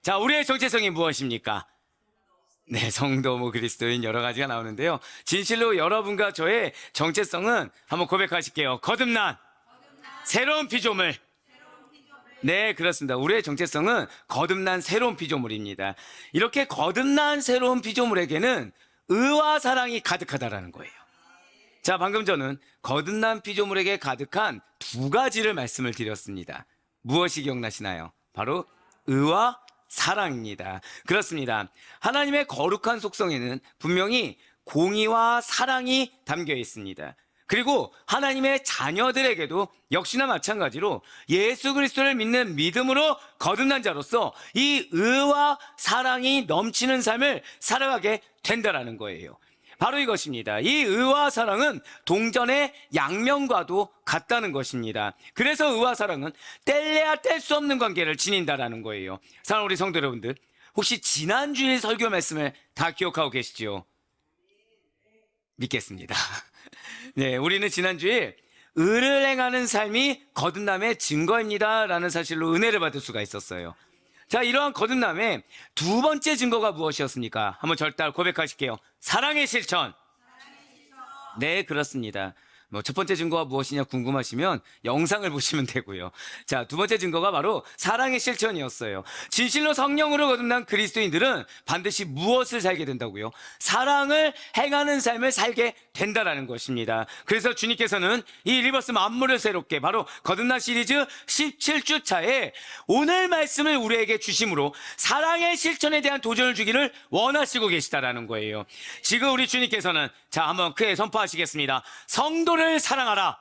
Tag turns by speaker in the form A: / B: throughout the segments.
A: 자, 우리의 정체성이 무엇입니까? 네, 성도, 그리스도인 여러 가지가 나오는데요. 진실로 여러분과 저의 정체성은 한번 고백하실게요. 거듭난 새로운 피조물. 네, 그렇습니다. 우리의 정체성은 거듭난 새로운 피조물입니다. 이렇게 거듭난 새로운 피조물에게는 의와 사랑이 가득하다라는 거예요. 자, 방금 저는 거듭난 피조물에게 가득한 두 가지를 말씀을 드렸습니다. 무엇이 기억나시나요? 바로 의와 사랑입니다. 그렇습니다. 하나님의 거룩한 속성에는 분명히 공의와 사랑이 담겨 있습니다. 그리고 하나님의 자녀들에게도 역시나 마찬가지로 예수 그리스도를 믿는 믿음으로 거듭난 자로서 이 의와 사랑이 넘치는 삶을 살아가게 된다는 거예요. 바로 이것입니다. 이 의와 사랑은 동전의 양면과도 같다는 것입니다. 그래서 의와 사랑은 뗄래야 뗄 수 없는 관계를 지닌다라는 거예요. 사랑하는 우리 성도 여러분들, 혹시 지난주일 설교 말씀을 다 기억하고 계시죠? 믿겠습니다. 네, 우리는 지난주에 의를 행하는 삶이 거듭남의 증거입니다 라는 사실로 은혜를 받을 수가 있었어요. 자, 이러한 거듭남의 두 번째 증거가 무엇이었습니까? 한번 저를 따라 고백하실게요. 사랑의 실천. 네, 그렇습니다. 첫 번째 증거가 무엇이냐 궁금하시면 영상을 보시면 되고요. 자, 두 번째 증거가 바로 사랑의 실천이었어요. 진실로 성령으로 거듭난 그리스도인들은 반드시 무엇을 살게 된다고요? 사랑을 행하는 삶을 살게 된다라는 것입니다. 그래서 주님께서는 이 리버스 만물을 새롭게 바로 거듭난 시리즈 17주 차에 오늘 말씀을 우리에게 주심으로 사랑의 실천에 대한 도전을 주기를 원하시고 계시다라는 거예요. 지금 우리 주님께서는 자, 한번 크게 선포하시겠습니다. 성도를 사랑하라.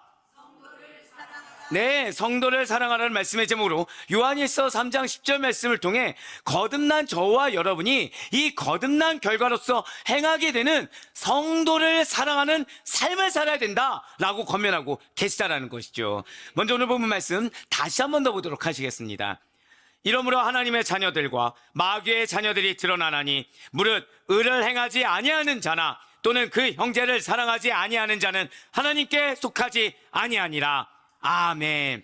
A: 네, 성도를 사랑하라는 말씀의 제목으로 요한일서 3장 10절 말씀을 통해 거듭난 저와 여러분이 이 거듭난 결과로서 행하게 되는 성도를 사랑하는 삶을 살아야 된다라고 권면하고 계시다라는 것이죠. 먼저 오늘 본문 말씀 다시 한 번 더 보도록 하시겠습니다. 이러므로 하나님의 자녀들과 마귀의 자녀들이 드러나나니 무릇 의를 행하지 아니하는 자나 또는 그 형제를 사랑하지 아니하는 자는 하나님께 속하지 아니하니라. 아멘.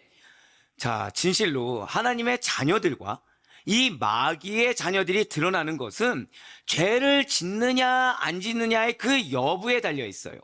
A: 자, 진실로 하나님의 자녀들과 이 마귀의 자녀들이 드러나는 것은 죄를 짓느냐 안 짓느냐의 그 여부에 달려 있어요.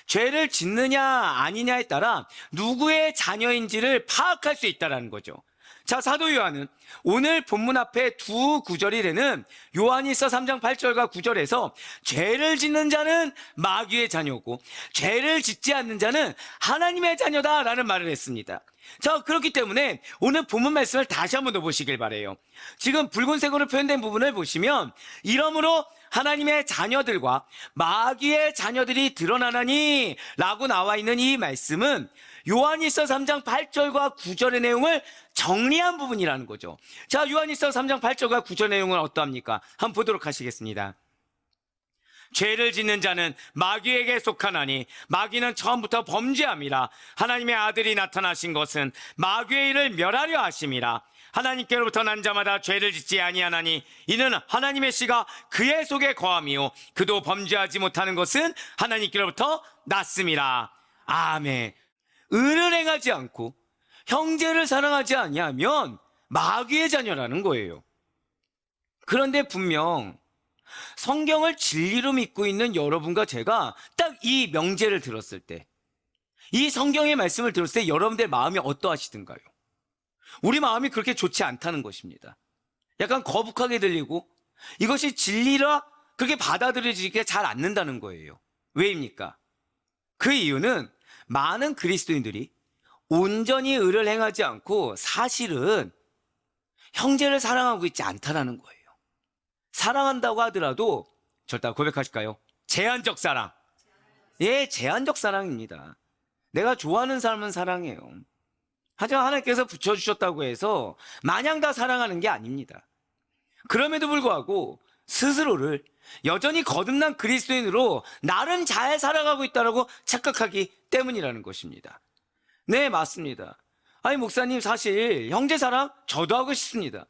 A: 죄를 짓느냐 아니냐에 따라 누구의 자녀인지를 파악할 수 있다는 거죠. 자, 사도 요한은 오늘 본문 앞에 두 구절이 되는 요한일서 3장 8절과 9절에서 죄를 짓는 자는 마귀의 자녀고 죄를 짓지 않는 자는 하나님의 자녀다라는 말을 했습니다. 자, 그렇기 때문에 오늘 본문 말씀을 다시 한번 더 보시길 바라요. 지금 붉은색으로 표현된 부분을 보시면 이러므로 하나님의 자녀들과 마귀의 자녀들이 드러나나니 라고 나와 있는 이 말씀은 요한일서 3장 8절과 9절의 내용을 정리한 부분이라는 거죠. 자, 요한일서 3장 8절과 9절 내용은 어떠합니까? 한번 보도록 하시겠습니다. 죄를 짓는 자는 마귀에게 속하나니 마귀는 처음부터 범죄함이라. 하나님의 아들이 나타나신 것은 마귀의 일을 멸하려 하심이라. 하나님께로부터 난 자마다 죄를 짓지 아니하나니 이는 하나님의 씨가 그의 속에 거함이요 그도 범죄하지 못하는 것은 하나님께로부터 났음이라. 아멘. 의를 행하지 않고 형제를 사랑하지 아니하면 마귀의 자녀라는 거예요. 그런데 분명 성경을 진리로 믿고 있는 여러분과 제가 딱 이 명제를 들었을 때, 이 성경의 말씀을 들었을 때 여러분들 마음이 어떠하시던가요? 우리 마음이 그렇게 좋지 않다는 것입니다. 약간 거북하게 들리고 이것이 진리라 그렇게 받아들여지기가 잘 않는다는 거예요. 왜입니까? 그 이유는 많은 그리스도인들이 온전히 의를 행하지 않고 사실은 형제를 사랑하고 있지 않다라는 거예요. 사랑한다고 하더라도 절대 고백하실까요? 제한적 사랑. 예, 제한적 사랑입니다. 내가 좋아하는 사람은 사랑해요. 하지만 하나님께서 붙여주셨다고 해서 마냥 다 사랑하는 게 아닙니다. 그럼에도 불구하고 스스로를 여전히 거듭난 그리스도인으로 나름 잘 살아가고 있다고 착각하기 때문이라는 것입니다. 네, 맞습니다. 아니, 목사님, 사실 형제 사랑 저도 하고 싶습니다.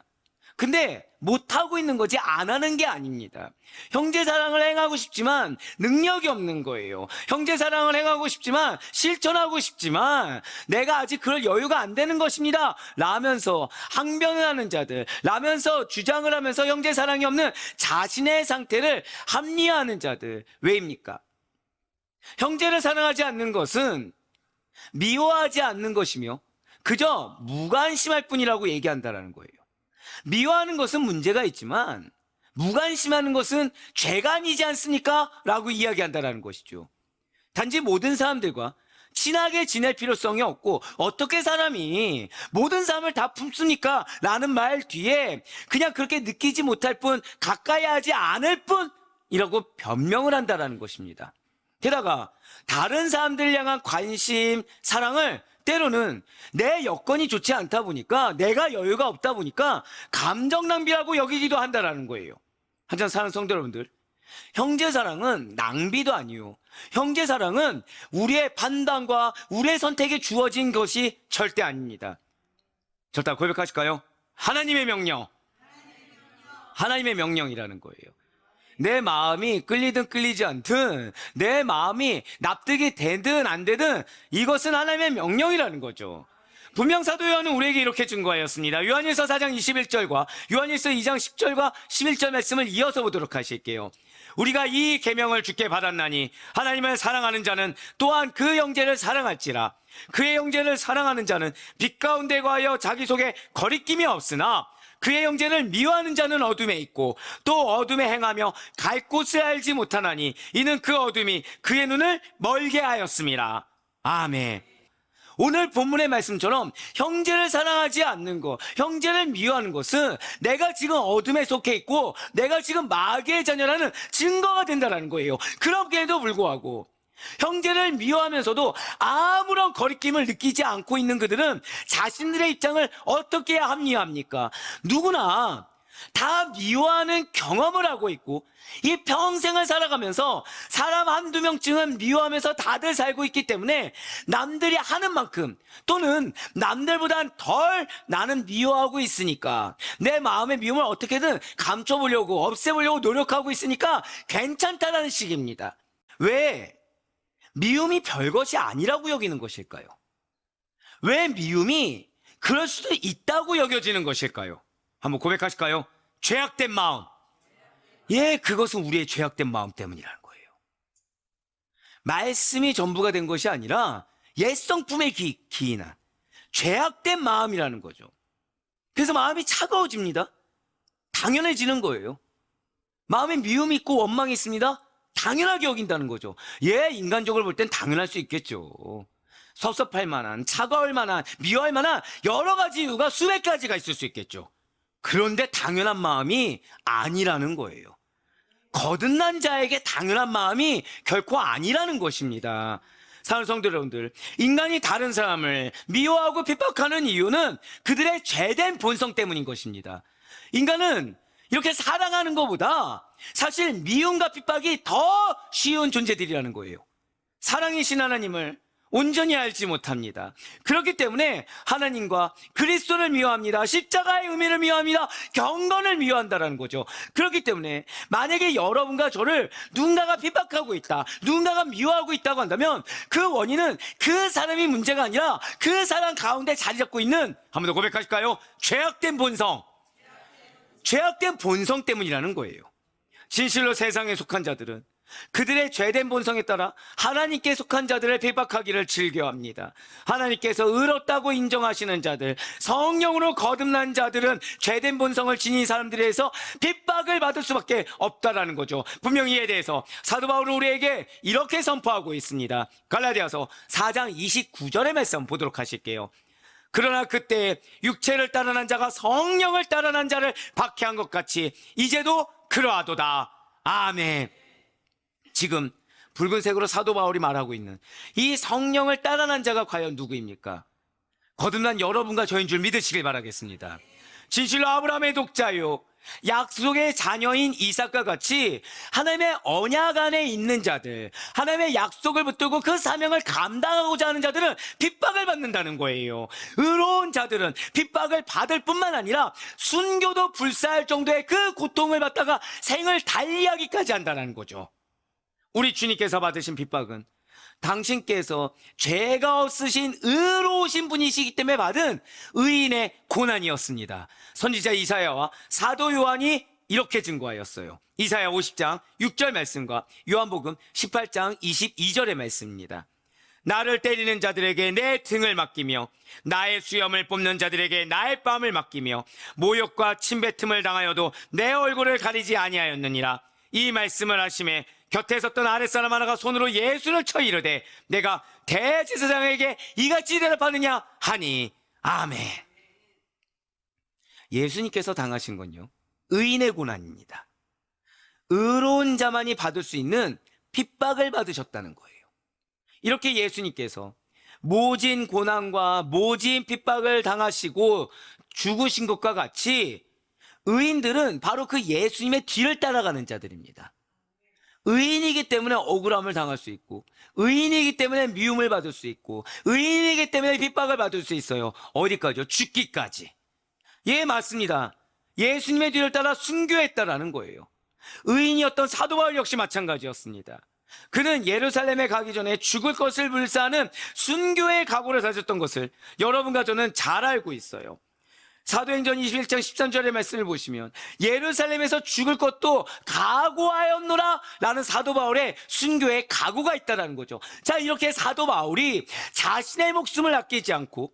A: 근데 못하고 있는 거지 안 하는 게 아닙니다. 형제 사랑을 행하고 싶지만 능력이 없는 거예요. 형제 사랑을 행하고 싶지만 실천하고 싶지만 내가 아직 그럴 여유가 안 되는 것입니다 라면서 항변을 하는 자들, 라면서 주장을 하면서 형제 사랑이 없는 자신의 상태를 합리화하는 자들. 왜입니까? 형제를 사랑하지 않는 것은 미워하지 않는 것이며 그저 무관심할 뿐이라고 얘기한다는 거예요. 미워하는 것은 문제가 있지만 무관심하는 것은 죄가 아니지 않습니까? 라고 이야기한다는 것이죠. 단지 모든 사람들과 친하게 지낼 필요성이 없고 어떻게 사람이 모든 사람을 다 품습니까? 라는 말 뒤에 그냥 그렇게 느끼지 못할 뿐 가까이 하지 않을 뿐이라고 변명을 한다는 것입니다. 게다가 다른 사람들 향한 관심, 사랑을 때로는 내 여건이 좋지 않다 보니까, 내가 여유가 없다 보니까 감정 낭비라고 여기기도 한다는 거예요. 한잔 사는 성도 여러분들, 형제 사랑은 낭비도 아니요, 형제 사랑은 우리의 판단과 우리의 선택에 주어진 것이 절대 아닙니다. 절대 고백하실까요? 하나님의 명령, 하나님의 명령이라는 거예요. 내 마음이 끌리든 끌리지 않든, 내 마음이 납득이 되든 안 되든 이것은 하나님의 명령이라는 거죠. 분명 사도 요한은 우리에게 이렇게 증거하였습니다. 요한일서 4장 21절과 요한일서 2장 10절과 11절 말씀을 이어서 보도록 하실게요. 우리가 이 계명을 주께 받았나니 하나님을 사랑하는 자는 또한 그 형제를 사랑할지라. 그의 형제를 사랑하는 자는 빛 가운데 거하여 자기 속에 거리낌이 없으나 그의 형제를 미워하는 자는 어둠에 있고 또 어둠에 행하며 갈 곳을 알지 못하나니 이는 그 어둠이 그의 눈을 멀게 하였습니다. 아멘. 오늘 본문의 말씀처럼 형제를 사랑하지 않는 것, 형제를 미워하는 것은 내가 지금 어둠에 속해 있고 내가 지금 마귀의 자녀라는 증거가 된다는 거예요. 그럼에도 불구하고 형제를 미워하면서도 아무런 거리낌을 느끼지 않고 있는 그들은 자신들의 입장을 어떻게 합리화합니까? 누구나 다 미워하는 경험을 하고 있고 이 평생을 살아가면서 사람 한두 명쯤은 미워하면서 다들 살고 있기 때문에 남들이 하는 만큼 또는 남들보단 덜 나는 미워하고 있으니까 내 마음의 미움을 어떻게든 감춰보려고 없애보려고 노력하고 있으니까 괜찮다라는 식입니다. 왜 미움이 별것이 아니라고 여기는 것일까요? 왜 미움이 그럴 수도 있다고 여겨지는 것일까요? 한번 고백하실까요? 죄악된 마음. 예, 그것은 우리의 죄악된 마음 때문이라는 거예요. 말씀이 전부가 된 것이 아니라 옛성품에 기인한 죄악된 마음이라는 거죠. 그래서 마음이 차가워집니다. 당연해지는 거예요. 마음에 미움이 있고 원망이 있습니다. 당연하게 여긴다는 거죠. 예, 인간적으로 볼 땐 당연할 수 있겠죠. 섭섭할 만한, 차가울 만한, 미워할 만한 여러 가지 이유가 수백 가지가 있을 수 있겠죠. 그런데 당연한 마음이 아니라는 거예요. 거듭난 자에게 당연한 마음이 결코 아니라는 것입니다. 사랑하는 성도 여러분들, 인간이 다른 사람을 미워하고 핍박하는 이유는 그들의 죄된 본성 때문인 것입니다. 인간은 이렇게 사랑하는 것보다 사실 미움과 핍박이 더 쉬운 존재들이라는 거예요. 사랑이신 하나님을 온전히 알지 못합니다. 그렇기 때문에 하나님과 그리스도를 미워합니다. 십자가의 의미를 미워합니다. 경건을 미워한다는 거죠. 그렇기 때문에 만약에 여러분과 저를 누군가가 핍박하고 있다, 누군가가 미워하고 있다고 한다면 그 원인은 그 사람이 문제가 아니라 그 사람 가운데 자리 잡고 있는, 한 번 더 고백하실까요? 죄악된 본성. 죄악된 본성 때문이라는 거예요. 진실로 세상에 속한 자들은 그들의 죄된 본성에 따라 하나님께 속한 자들을 핍박하기를 즐겨합니다. 하나님께서 의롭다고 인정하시는 자들, 성령으로 거듭난 자들은 죄된 본성을 지닌 사람들에 의해서 핍박을 받을 수밖에 없다라는 거죠. 분명히 이에 대해서 사도 바울은 우리에게 이렇게 선포하고 있습니다. 갈라디아서 4장 29절의 말씀 보도록 하실게요. 그러나 그때 육체를 따르는 자가 성령을 따르는 자를 박해한 것 같이 이제도 그러하도다. 아멘. 지금 붉은색으로 사도 바울이 말하고 있는 이 성령을 따르는 자가 과연 누구입니까? 거듭난 여러분과 저인 줄 믿으시길 바라겠습니다. 진실로 아브라함의 독자요, 약속의 자녀인 이삭과 같이 하나님의 언약 안에 있는 자들, 하나님의 약속을 붙들고 그 사명을 감당하고자 하는 자들은 핍박을 받는다는 거예요. 의로운 자들은 핍박을 받을 뿐만 아니라 순교도 불사할 정도의 그 고통을 받다가 생을 달리하기까지 한다는 거죠. 우리 주님께서 받으신 핍박은 당신께서 죄가 없으신 의로우신 분이시기 때문에 받은 의인의 고난이었습니다. 선지자 이사야와 사도 요한이 이렇게 증거하였어요. 이사야 50장 6절 말씀과 요한복음 18장 22절의 말씀입니다. 나를 때리는 자들에게 내 등을 맡기며 나의 수염을 뽑는 자들에게 나의 뺨을 맡기며 모욕과 침뱉음을 당하여도 내 얼굴을 가리지 아니하였느니라. 이 말씀을 하심에 곁에 섰던 아랫사람 하나가 손으로 예수를 쳐 이르되 내가 대제사장에게 이같이 대답하느냐 하니 아멘. 예수님께서 당하신 건요, 의인의 고난입니다. 의로운 자만이 받을 수 있는 핍박을 받으셨다는 거예요. 이렇게 예수님께서 모진 고난과 모진 핍박을 당하시고 죽으신 것과 같이 의인들은 바로 그 예수님의 뒤를 따라가는 자들입니다. 의인이기 때문에 억울함을 당할 수 있고, 의인이기 때문에 미움을 받을 수 있고, 의인이기 때문에 핍박을 받을 수 있어요. 어디까지요? 죽기까지. 예, 맞습니다. 예수님의 뒤를 따라 순교했다라는 거예요. 의인이었던 사도 바울 역시 마찬가지였습니다. 그는 예루살렘에 가기 전에 죽을 것을 불사하는 순교의 각오를 다졌던 것을 여러분과 저는 잘 알고 있어요. 사도행전 21장 13절의 말씀을 보시면 예루살렘에서 죽을 것도 각오하였노라 라는 사도 바울의 순교의 각오가 있다는 거죠. 자, 이렇게 사도 바울이 자신의 목숨을 아끼지 않고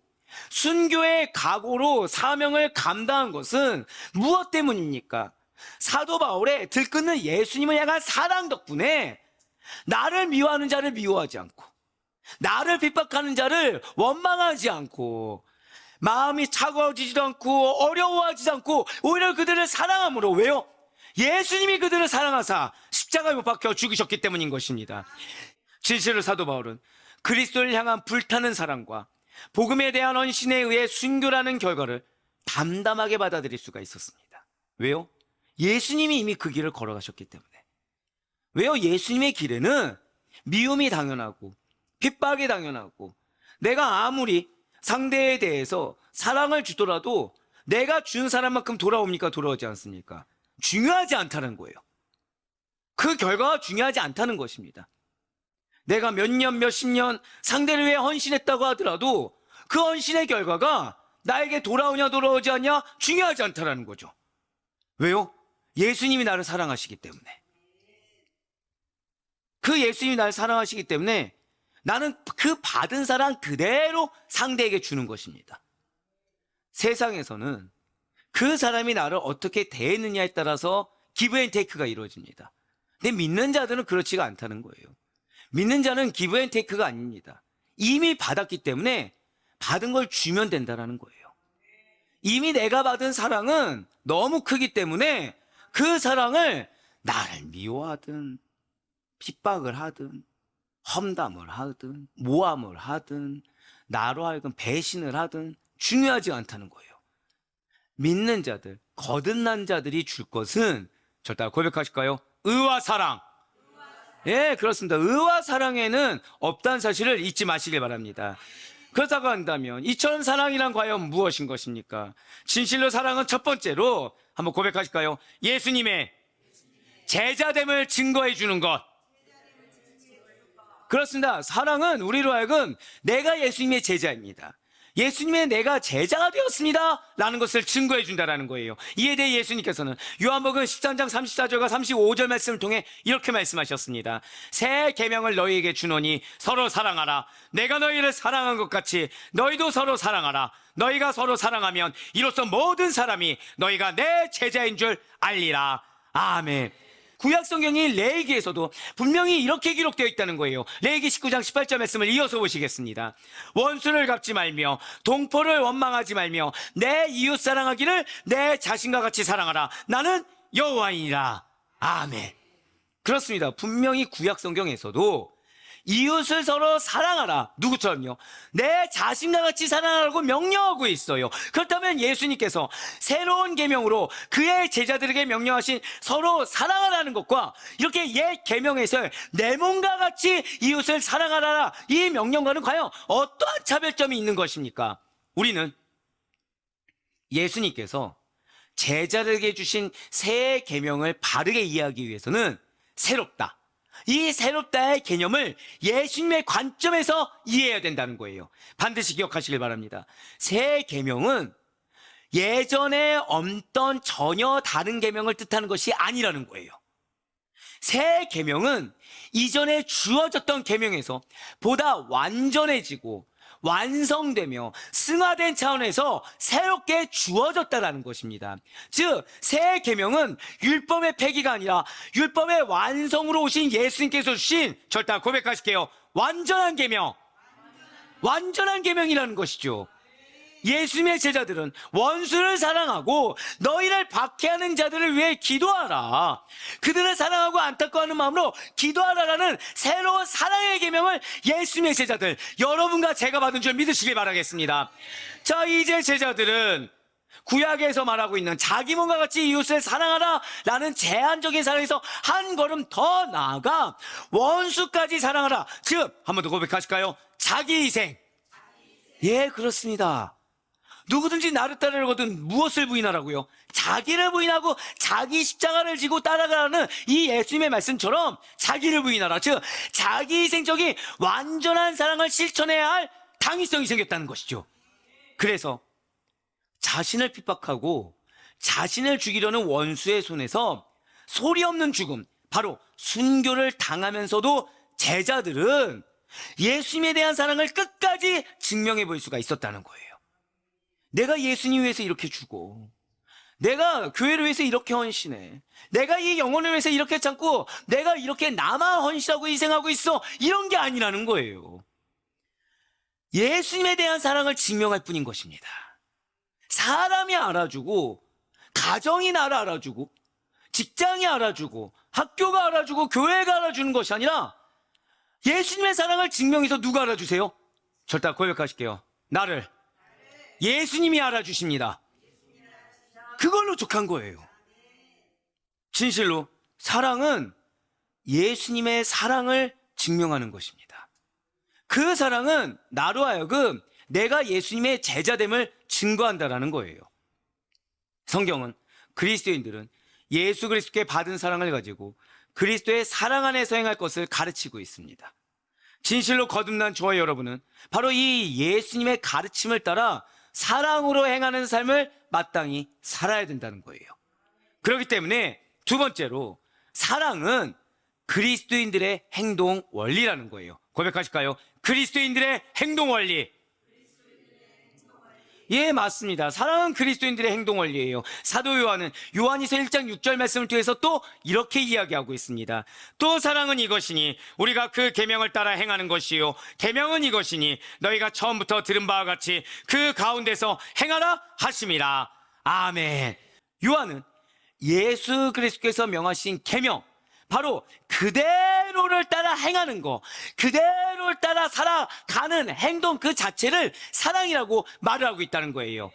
A: 순교의 각오로 사명을 감당한 것은 무엇 때문입니까? 사도 바울의 들끓는 예수님을 향한 사랑 덕분에 나를 미워하는 자를 미워하지 않고, 나를 핍박하는 자를 원망하지 않고, 마음이 차가워지지도 않고 어려워하지 않고 오히려 그들을 사랑함으로, 왜요? 예수님이 그들을 사랑하사 십자가에 못 박혀 죽으셨기 때문인 것입니다. 진실로 사도 바울은 그리스도를 향한 불타는 사랑과 복음에 대한 헌신에 의해 순교라는 결과를 담담하게 받아들일 수가 있었습니다. 왜요? 예수님이 이미 그 길을 걸어가셨기 때문에. 왜요? 예수님의 길에는 미움이 당연하고 핍박이 당연하고, 내가 아무리 상대에 대해서 사랑을 주더라도 내가 준 사람만큼 돌아옵니까? 돌아오지 않습니까? 중요하지 않다는 거예요. 그 결과가 중요하지 않다는 것입니다. 내가 몇 년, 몇십 년 상대를 위해 헌신했다고 하더라도 그 헌신의 결과가 나에게 돌아오냐 돌아오지 않냐 중요하지 않다는 거죠. 왜요? 예수님이 나를 사랑하시기 때문에. 그 예수님이 나를 사랑하시기 때문에 나는 그 받은 사랑 그대로 상대에게 주는 것입니다. 세상에서는 그 사람이 나를 어떻게 대했느냐에 따라서 기브 앤 테이크가 이루어집니다. 근데 믿는 자들은 그렇지가 않다는 거예요. 믿는 자는 기브 앤 테이크가 아닙니다. 이미 받았기 때문에 받은 걸 주면 된다는 거예요. 이미 내가 받은 사랑은 너무 크기 때문에 그 사랑을 나를 미워하든 핍박을 하든 험담을 하든 모함을 하든 나로 하여금 배신을 하든 중요하지 않다는 거예요. 믿는 자들, 거듭난 자들이 줄 것은, 절 따라 고백하실까요? 의와 사랑. 예, 그렇습니다. 의와 사랑에는 없다는 사실을 잊지 마시길 바랍니다. 그렇다고 한다면 이처럼 사랑이란 과연 무엇인 것입니까? 진실로 사랑은 첫 번째로 한번 고백하실까요? 예수님의 제자됨을 증거해 주는 것. 그렇습니다. 사랑은 우리로 하여금 내가 예수님의 제자입니다, 예수님의 내가 제자가 되었습니다 라는 것을 증거해 준다는 거예요. 이에 대해 예수님께서는 요한복음 13장 34절과 35절 말씀을 통해 이렇게 말씀하셨습니다. 새 계명을 너희에게 주노니 서로 사랑하라. 내가 너희를 사랑한 것 같이 너희도 서로 사랑하라. 너희가 서로 사랑하면 이로써 모든 사람이 너희가 내 제자인 줄 알리라. 아멘. 구약성경인 레위기에서도 분명히 이렇게 기록되어 있다는 거예요. 레위기 19장 18절 말씀을 이어서 보시겠습니다. 원수를 갚지 말며 동포를 원망하지 말며 내 이웃 사랑하기를 내 자신과 같이 사랑하라. 나는 여호와이니라. 아멘. 그렇습니다. 분명히 구약성경에서도 이웃을 서로 사랑하라. 누구처럼요? 내 자신과 같이 사랑하라고 명령하고 있어요. 그렇다면 예수님께서 새로운 계명으로 그의 제자들에게 명령하신 서로 사랑하라는 것과 이렇게 옛 계명에서 내 몸과 같이 이웃을 사랑하라, 이 명령과는 과연 어떠한 차별점이 있는 것입니까? 우리는 예수님께서 제자들에게 주신 새 계명을 바르게 이해하기 위해서는 새롭다, 이 새롭다의 개념을 예수님의 관점에서 이해해야 된다는 거예요. 반드시 기억하시길 바랍니다. 새 계명은 예전에 없던 전혀 다른 계명을 뜻하는 것이 아니라는 거예요. 새 계명은 이전에 주어졌던 계명에서 보다 완전해지고 완성되며 승화된 차원에서 새롭게 주어졌다는 것입니다. 즉, 새 계명은 율법의 폐기가 아니라 율법의 완성으로 오신 예수님께서 주신, 절대 고백하실게요, 완전한 계명, 완전한 계명이라는 것이죠. 예수님의 제자들은 원수를 사랑하고 너희를 박해하는 자들을 위해 기도하라, 그들을 사랑하고 안타까워하는 마음으로 기도하라라는 새로운 사랑의 계명을 예수님의 제자들, 여러분과 제가 받은 줄 믿으시길 바라겠습니다. 자, 이제 제자들은 구약에서 말하고 있는 자기 몸과 같이 이웃을 사랑하라 라는 제한적인 사랑에서 한 걸음 더 나아가 원수까지 사랑하라, 즉 한 번 더 고백하실까요? 자기 희생. 예, 그렇습니다. 누구든지 나를 따르려거든 무엇을 부인하라고요? 자기를 부인하고 자기 십자가를 지고 따라가라는 이 예수님의 말씀처럼 자기를 부인하라, 즉 자기 희생적인 완전한 사랑을 실천해야 할 당위성이 생겼다는 것이죠. 그래서 자신을 핍박하고 자신을 죽이려는 원수의 손에서 소리 없는 죽음, 바로 순교를 당하면서도 제자들은 예수님에 대한 사랑을 끝까지 증명해 볼 수가 있었다는 거예요. 내가 예수님 위해서 이렇게 주고, 내가 교회를 위해서 이렇게 헌신해, 내가 이 영혼을 위해서 이렇게 참고, 내가 이렇게 나만 헌신하고 희생하고 있어, 이런 게 아니라는 거예요. 예수님에 대한 사랑을 증명할 뿐인 것입니다. 사람이 알아주고, 가정이 나를 알아주고, 직장이 알아주고, 학교가 알아주고, 교회가 알아주는 것이 아니라 예수님의 사랑을 증명해서 누가 알아주세요? 절대 고백하실게요. 나를 예수님이 알아주십니다. 그걸로 족한 거예요. 진실로 사랑은 예수님의 사랑을 증명하는 것입니다. 그 사랑은 나로 하여금 내가 예수님의 제자됨을 증거한다라는 거예요. 성경은 그리스도인들은 예수 그리스도께 받은 사랑을 가지고 그리스도의 사랑 안에서 행할 것을 가르치고 있습니다. 진실로 거듭난 저와 여러분은 바로 이 예수님의 가르침을 따라 사랑으로 행하는 삶을 마땅히 살아야 된다는 거예요. 그렇기 때문에 두 번째로 사랑은 그리스도인들의 행동 원리라는 거예요. 고백하실까요? 그리스도인들의 행동 원리. 예, 맞습니다. 사랑은 그리스도인들의 행동 원리예요. 사도 요한은 요한이서 1장 6절 말씀을 통해서 또 이렇게 이야기하고 있습니다. 또 사랑은 이것이니 우리가 그 계명을 따라 행하는 것이요, 계명은 이것이니 너희가 처음부터 들은 바와 같이 그 가운데서 행하라 하심이라. 아멘. 요한은 예수 그리스도께서 명하신 계명, 바로 그대로를 따라 행하는 거, 그대로를 따라 살아가는 행동 그 자체를 사랑이라고 말을 하고 있다는 거예요.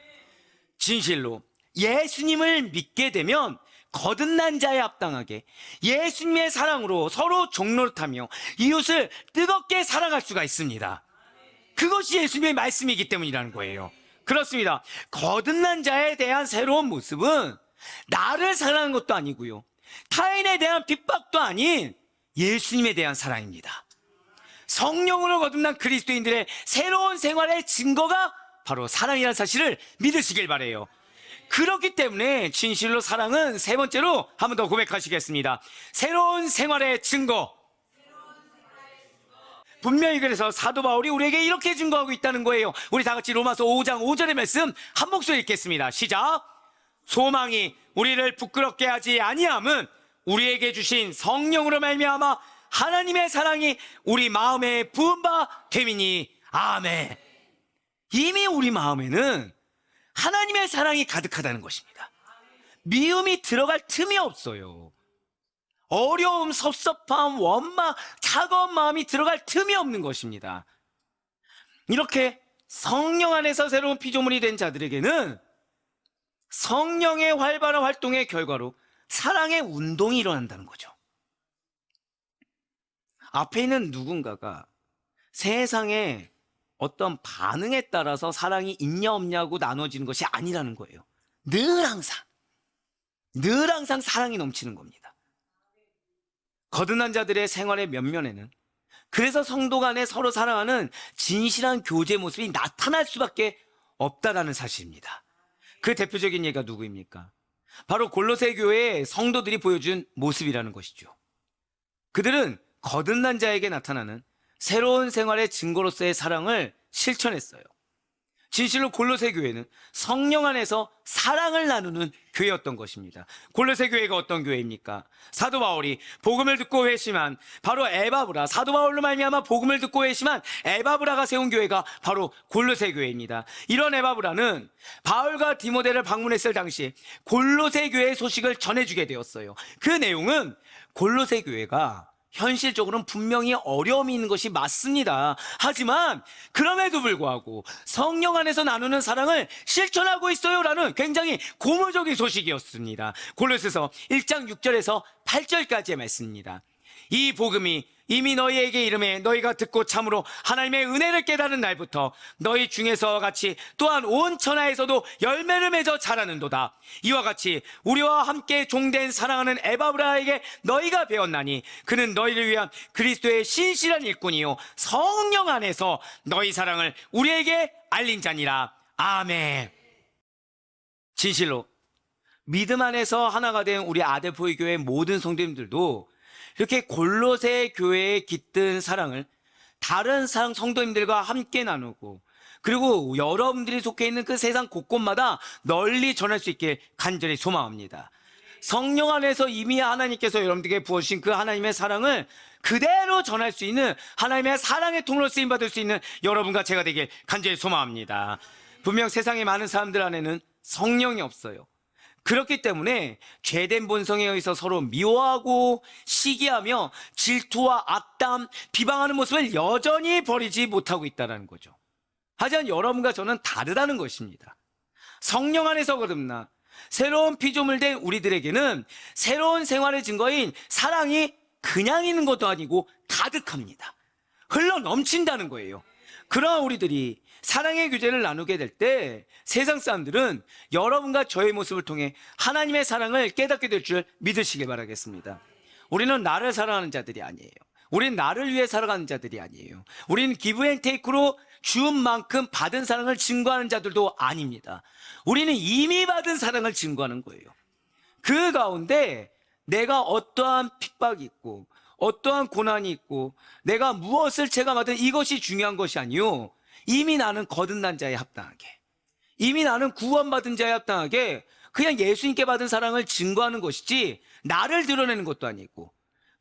A: 진실로 예수님을 믿게 되면 거듭난 자에 합당하게 예수님의 사랑으로 서로 종노릇하며 이웃을 뜨겁게 사랑할 수가 있습니다. 그것이 예수님의 말씀이기 때문이라는 거예요. 그렇습니다. 거듭난 자에 대한 새로운 모습은 나를 사랑하는 것도 아니고요, 타인에 대한 핍박도 아닌 예수님에 대한 사랑입니다. 성령으로 거듭난 그리스도인들의 새로운 생활의 증거가 바로 사랑이라는 사실을 믿으시길 바라요. 그렇기 때문에 진실로 사랑은 세 번째로 한 번 더 고백하시겠습니다. 새로운 생활의 증거. 분명히 그래서 사도 바울이 우리에게 이렇게 증거하고 있다는 거예요. 우리 다 같이 로마서 5장 5절의 말씀 한 목소리 읽겠습니다. 시작. 소망이 우리를 부끄럽게 하지 아니함은 우리에게 주신 성령으로 말미암아 하나님의 사랑이 우리 마음에 부은 바 됨이니. 아멘. 이미 우리 마음에는 하나님의 사랑이 가득하다는 것입니다. 미움이 들어갈 틈이 없어요. 어려움, 섭섭함, 원망, 차가운 마음이 들어갈 틈이 없는 것입니다. 이렇게 성령 안에서 새로운 피조물이 된 자들에게는 성령의 활발한 활동의 결과로 사랑의 운동이 일어난다는 거죠. 앞에 있는 누군가가 세상에 어떤 반응에 따라서 사랑이 있냐 없냐고 나눠지는 것이 아니라는 거예요. 늘 항상 사랑이 넘치는 겁니다. 거듭난 자들의 생활의 면면에는 그래서 성도 간에 서로 사랑하는 진실한 교제 모습이 나타날 수밖에 없다라는 사실입니다. 그 대표적인 예가 누구입니까? 바로 골로새 교회의 성도들이 보여준 모습이라는 것이죠. 그들은 거듭난 자에게 나타나는 새로운 생활의 증거로서의 사랑을 실천했어요. 진실로 골로새 교회는 성령 안에서 사랑을 나누는 교회였던 것입니다. 골로새 교회가 어떤 교회입니까? 사도 바울이 복음을 듣고 회심한 바로 에바브라, 사도 바울로 말미암아 복음을 듣고 회심한 에바브라가 세운 교회가 바로 골로새 교회입니다. 이런 에바브라는 바울과 디모데를 방문했을 당시 골로새 교회의 소식을 전해주게 되었어요. 그 내용은 골로새 교회가 현실적으로는 분명히 어려움이 있는 것이 맞습니다. 하지만 그럼에도 불구하고 성령 안에서 나누는 사랑을 실천하고 있어요라는 굉장히 고무적인 소식이었습니다. 골로새서 1장 6절에서 8절까지의 말씀입니다. 이 복음이 이미 너희에게 이름에 너희가 듣고 참으로 하나님의 은혜를 깨달은 날부터 너희 중에서 같이 또한 온 천하에서도 열매를 맺어 자라는도다. 이와 같이 우리와 함께 종된 사랑하는 에바브라에게 너희가 배웠나니 그는 너희를 위한 그리스도의 신실한 일꾼이요 성령 안에서 너희 사랑을 우리에게 알린 자니라. 아멘. 진실로 믿음 안에서 하나가 된 우리 아델포이 교회 모든 성도님들도 이렇게 골로새 교회에 깃든 사랑을 다른 성도님들과 함께 나누고 그리고 여러분들이 속해 있는 그 세상 곳곳마다 널리 전할 수 있길 간절히 소망합니다. 성령 안에서 이미 하나님께서 여러분들에게 부어주신 그 하나님의 사랑을 그대로 전할 수 있는 하나님의 사랑의 통로로 쓰임받을 수 있는 여러분과 제가 되길 간절히 소망합니다. 분명 세상의 많은 사람들 안에는 성령이 없어요. 그렇기 때문에 죄된 본성에 의해서 서로 미워하고 시기하며 질투와 악담, 비방하는 모습을 여전히 버리지 못하고 있다는 거죠. 하지만 여러분과 저는 다르다는 것입니다. 성령 안에서 거듭나 새로운 피조물 된 우리들에게는 새로운 생활의 증거인 사랑이 그냥 있는 것도 아니고 가득합니다. 흘러 넘친다는 거예요. 그러한 우리들이 사랑의 교제를 나누게 될 때 세상 사람들은 여러분과 저의 모습을 통해 하나님의 사랑을 깨닫게 될 줄 믿으시길 바라겠습니다. 우리는 나를 사랑하는 자들이 아니에요. 우리는 나를 위해 살아가는 자들이 아니에요. 우리는 기브 앤 테이크로 준 만큼 받은 사랑을 증거하는 자들도 아닙니다. 우리는 이미 받은 사랑을 증거하는 거예요. 그 가운데 내가 어떠한 핍박이 있고 어떠한 고난이 있고 내가 무엇을 체감하든 이것이 중요한 것이 아니요, 이미 나는 거듭난 자에 합당하게, 이미 나는 구원받은 자에 합당하게 그냥 예수님께 받은 사랑을 증거하는 것이지 나를 드러내는 것도 아니고,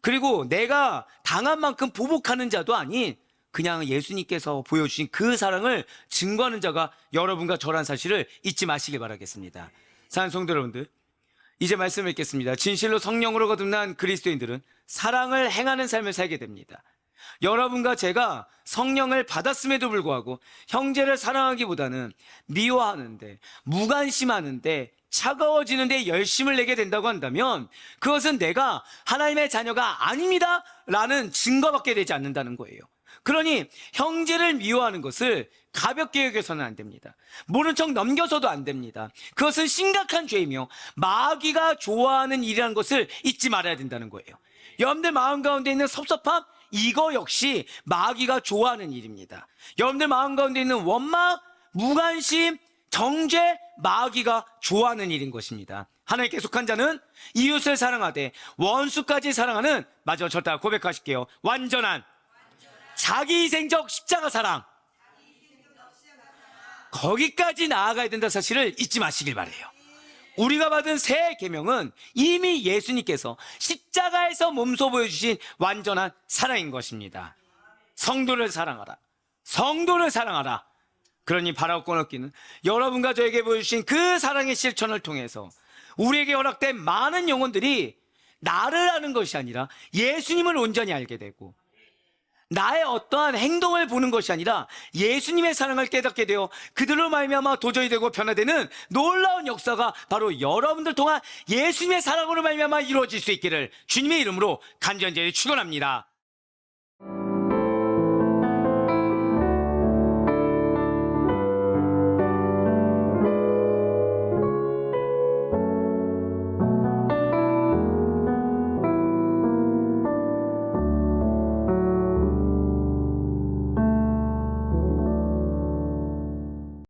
A: 그리고 내가 당한 만큼 보복하는 자도 아닌 그냥 예수님께서 보여주신 그 사랑을 증거하는 자가 여러분과 저란 사실을 잊지 마시길 바라겠습니다. 사랑하는 성도 여러분들, 이제 말씀을 읽겠습니다. 진실로 성령으로 거듭난 그리스도인들은 사랑을 행하는 삶을 살게 됩니다. 여러분과 제가 성령을 받았음에도 불구하고 형제를 사랑하기보다는 미워하는데, 무관심하는데, 차가워지는데 열심을 내게 된다고 한다면 그것은 내가 하나님의 자녀가 아닙니다 라는 증거밖에 되지 않는다는 거예요. 그러니 형제를 미워하는 것을 가볍게 여겨서는 안 됩니다. 모른 척 넘겨서도 안 됩니다. 그것은 심각한 죄이며 마귀가 좋아하는 일이라는 것을 잊지 말아야 된다는 거예요. 여러분들 마음 가운데 있는 섭섭함, 이거 역시 마귀가 좋아하는 일입니다. 여러분들 마음 가운데 있는 원망, 무관심, 정죄, 마귀가 좋아하는 일인 것입니다. 하나님께 속한 자는 이웃을 사랑하되 원수까지 사랑하는, 마지막 절대 고백하실게요. 완전한 자기희생적 십자가 사랑, 거기까지 나아가야 된다 사실을 잊지 마시길 바래요. 우리가 받은 새 계명은 이미 예수님께서 십자가에서 몸소 보여주신 완전한 사랑인 것입니다. 성도를 사랑하라, 성도를 사랑하라. 그러니 바라고 꺼놓기는 여러분과 저에게 보여주신 그 사랑의 실천을 통해서 우리에게 허락된 많은 영혼들이 나를 아는 것이 아니라 예수님을 온전히 알게 되고, 나의 어떠한 행동을 보는 것이 아니라 예수님의 사랑을 깨닫게 되어 그들로 말미암아 도저히 되고 변화되는 놀라운 역사가 바로 여러분들 통한 예수님의 사랑으로 말미암아 이루어질 수 있기를 주님의 이름으로 간절히 축원합니다.